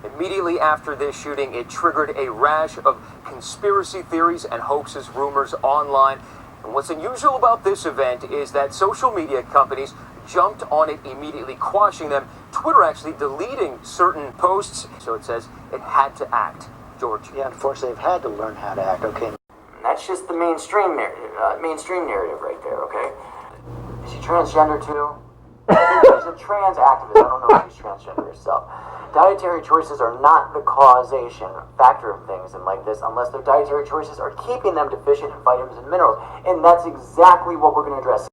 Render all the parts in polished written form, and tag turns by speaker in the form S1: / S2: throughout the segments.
S1: Immediately after this shooting, it triggered a rash of conspiracy theories and hoaxes, rumors online. And what's unusual about this event is that social media companies jumped on it immediately, quashing them. Twitter actually deleting certain posts. So it says it had to act. George.
S2: Yeah, unfortunately, they've had to learn how to act. Okay.
S3: That's just the mainstream narrative right there, okay? Is she transgender too? She's a trans activist. I don't know if she's transgender herself. Dietary choices are not the causation factor of things and like this unless their dietary choices are keeping them deficient in vitamins and minerals. And that's exactly what we're going to address.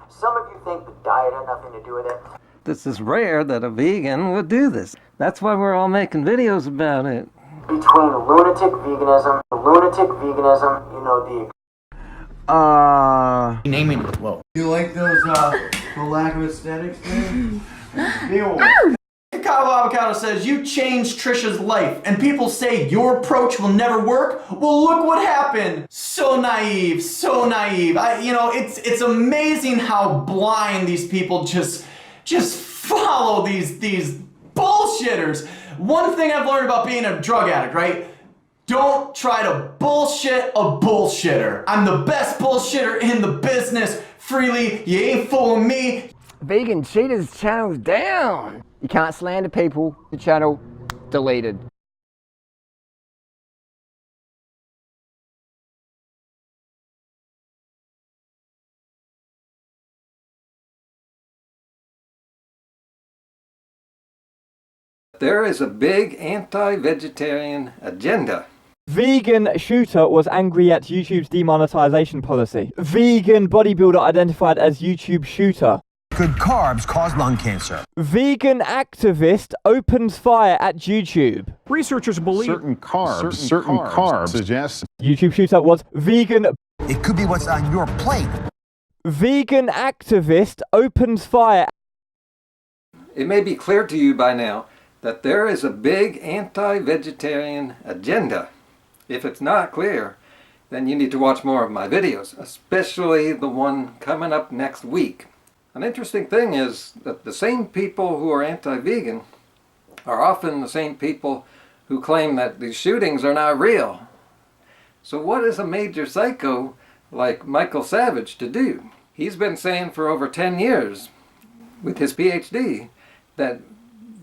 S3: Some of you think the diet had nothing to do with it.
S4: This is rare that a vegan would do this. That's why we're all making videos about it.
S3: Between lunatic veganism, you know,
S5: Naming it. Whoa.
S6: You like those, the lack of aesthetics thing?
S5: Kyle Avocado says, you changed Trisha's life, and people say your approach will never work? Well, look what happened. So naive, so naive. It's amazing how blind these people just follow these bullshitters. One thing I've learned about being a drug addict, right? Don't try to bullshit a bullshitter. I'm the best bullshitter in the business. Freely, you ain't fooling me.
S7: Vegan cheaters channel's down. You can't slander people. The channel deleted.
S4: There is a big anti-vegetarian agenda.
S8: Vegan shooter was angry at YouTube's demonetization policy. Vegan bodybuilder identified as YouTube shooter.
S9: Could carbs cause lung cancer?
S8: Vegan activist opens fire at YouTube.
S10: Researchers believe
S11: certain carbs suggest
S8: YouTube shooter was vegan.
S9: It could be what's on your plate.
S8: Vegan activist opens fire.
S4: It may be clear to you by now that there is a big anti-vegetarian agenda. If it's not clear, then you need to watch more of my videos, especially the one coming up next week. An interesting thing is that the same people who are anti-vegan are often the same people who claim that these shootings are not real. So what is a major psycho like Michael Savage to do? He's been saying for over 10 years with his PhD that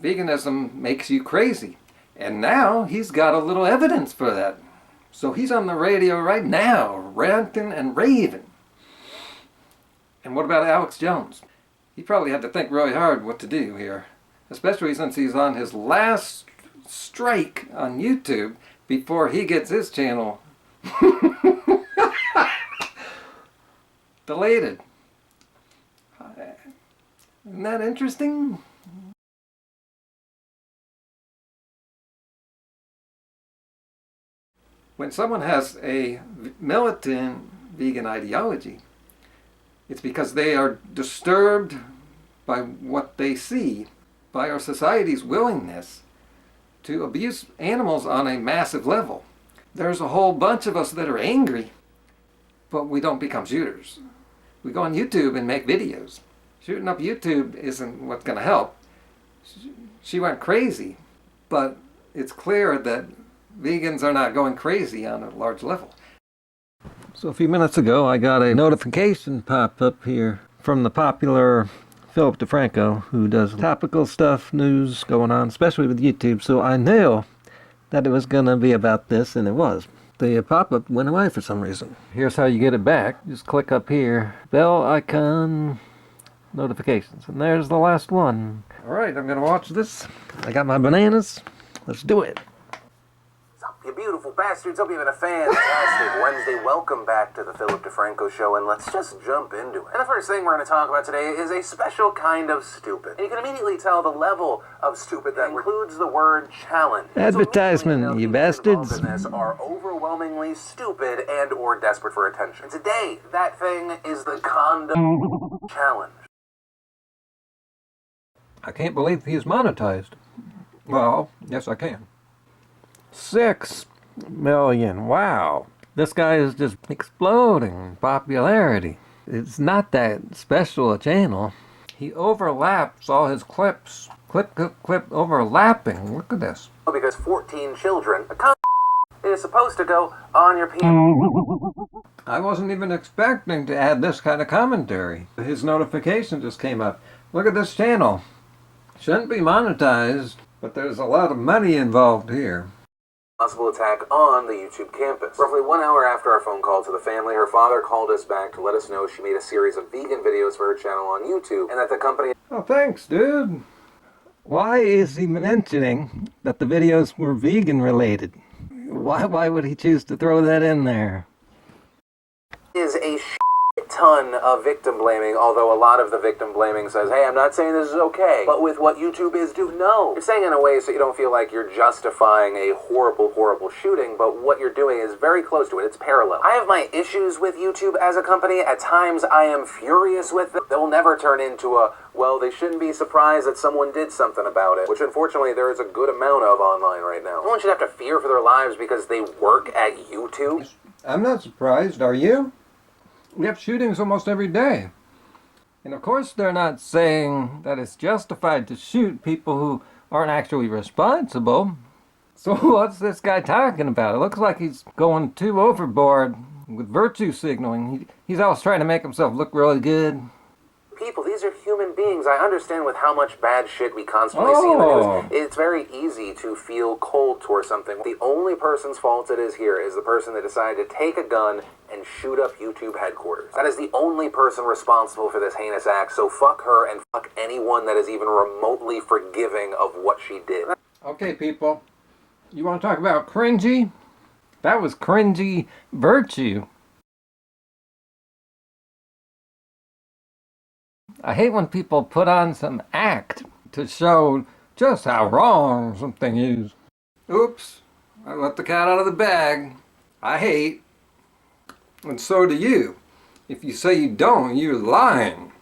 S4: veganism makes you crazy. And now he's got a little evidence for that. So he's on the radio right now, ranting and raving. And what about Alex Jones? He probably had to think really hard what to do here, especially since he's on his last strike on YouTube before he gets his channel deleted. Isn't that interesting? When someone has a militant vegan ideology, it's because they are disturbed by what they see, by our society's willingness to abuse animals on a massive level. There's a whole bunch of us that are angry, but we don't become shooters. We go on YouTube and make videos. Shooting up YouTube isn't what's going to help. She went crazy, but it's clear that vegans are not going crazy on a large level. So a few minutes ago I got a notification pop up here from the popular Philip DeFranko, who does topical stuff, news going on, especially with YouTube, so I knew that it was going to be about this, and it was. The pop-up went away for some reason. Here's how you get it back. Just click up here, bell icon, notifications, and there's the last one. Alright, I'm going to watch this. I got my bananas. Let's do it.
S1: You beautiful bastards, hope you're having a fantastic Wednesday. Welcome back to the Philip DeFranko Show, and let's just jump into it. And the first thing we're going to talk about today is a special kind of stupid. And you can immediately tell the level of stupid that includes the word challenge.
S4: Advertisement,
S1: so
S4: you bastards.
S1: Are overwhelmingly stupid and or desperate for attention. And today, that thing is the condom challenge.
S4: I can't believe he's monetized. Well, yes I can. 6 million, wow. This guy is just exploding in popularity. It's not that special a channel. He overlaps all his clips. Clip, clip, clip, overlapping. Look at this.
S1: Because 14 children, is supposed to go on your penis.
S4: I wasn't even expecting to add this kind of commentary. His notification just came up. Look at this channel. Shouldn't be monetized, but there's a lot of money involved here.
S1: Possible attack on the YouTube campus. Roughly 1 hour after our phone call to the family, her father called us back to let us know she made a series of vegan videos for her channel on YouTube, and that the company...
S4: Oh, thanks, dude. Why is he mentioning that the videos were vegan related? Why would he choose to throw that in there?
S1: ...is a ton of victim blaming, although a lot of the victim blaming says, hey, I'm not saying this is okay, but with what YouTube is doing, no. You're saying in a way so you don't feel like you're justifying a horrible, horrible shooting, but what you're doing is very close to it. It's parallel. I have my issues with YouTube as a company. At times, I am furious with them. They'll never turn into a, well, they shouldn't be surprised that someone did something about it, which unfortunately there is a good amount of online right now. No one should have to fear for their lives because they work at YouTube.
S4: I'm not surprised, are you? We have shootings almost every day. And of course they're not saying that it's justified to shoot people who aren't actually responsible. So what's this guy talking about? It looks like he's going too overboard with virtue signaling. He's always trying to make himself look really good.
S1: People, these are human beings. I understand with how much bad shit we constantly see in the news. It's very easy to feel cold towards something. The only person's fault it is here is the person that decided to take a gun and shoot up YouTube headquarters. That is the only person responsible for this heinous act, so fuck her and fuck anyone that is even remotely forgiving of what she did.
S4: Okay, people. You want to talk about cringy? That was cringy virtue. I hate when people put on some act to show just how wrong something is. Oops, I let the cat out of the bag. I hate, and so do you. If you say you don't, you're lying.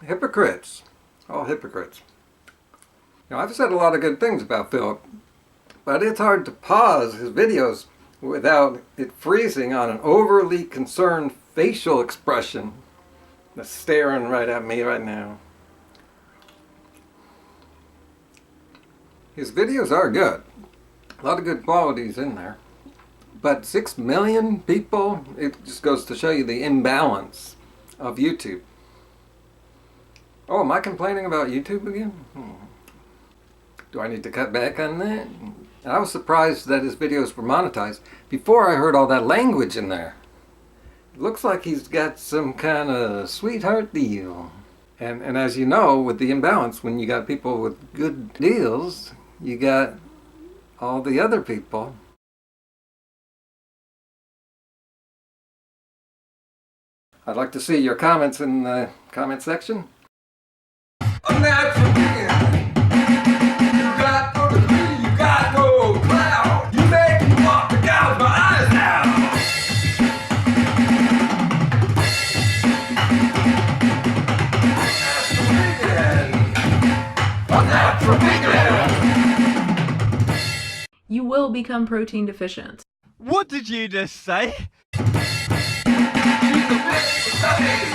S4: Hypocrites. All hypocrites. Now, I've said a lot of good things about Philip, but it's hard to pause his videos without it freezing on an overly concerned facial expression that's staring right at me right now. His videos are good. A lot of good qualities in there. But 6 million people, it just goes to show you the imbalance of YouTube. Oh, am I complaining about YouTube again? Do I need to cut back on that? I was surprised that his videos were monetized before I heard all that language in there. Looks like he's got some kind of sweetheart deal. And as you know, with the imbalance, when you got people with good deals, you got all the other people. I'd like to see your comments in the comment section.
S10: You will become protein deficient.
S8: What did you just say?
S4: She's a bitch,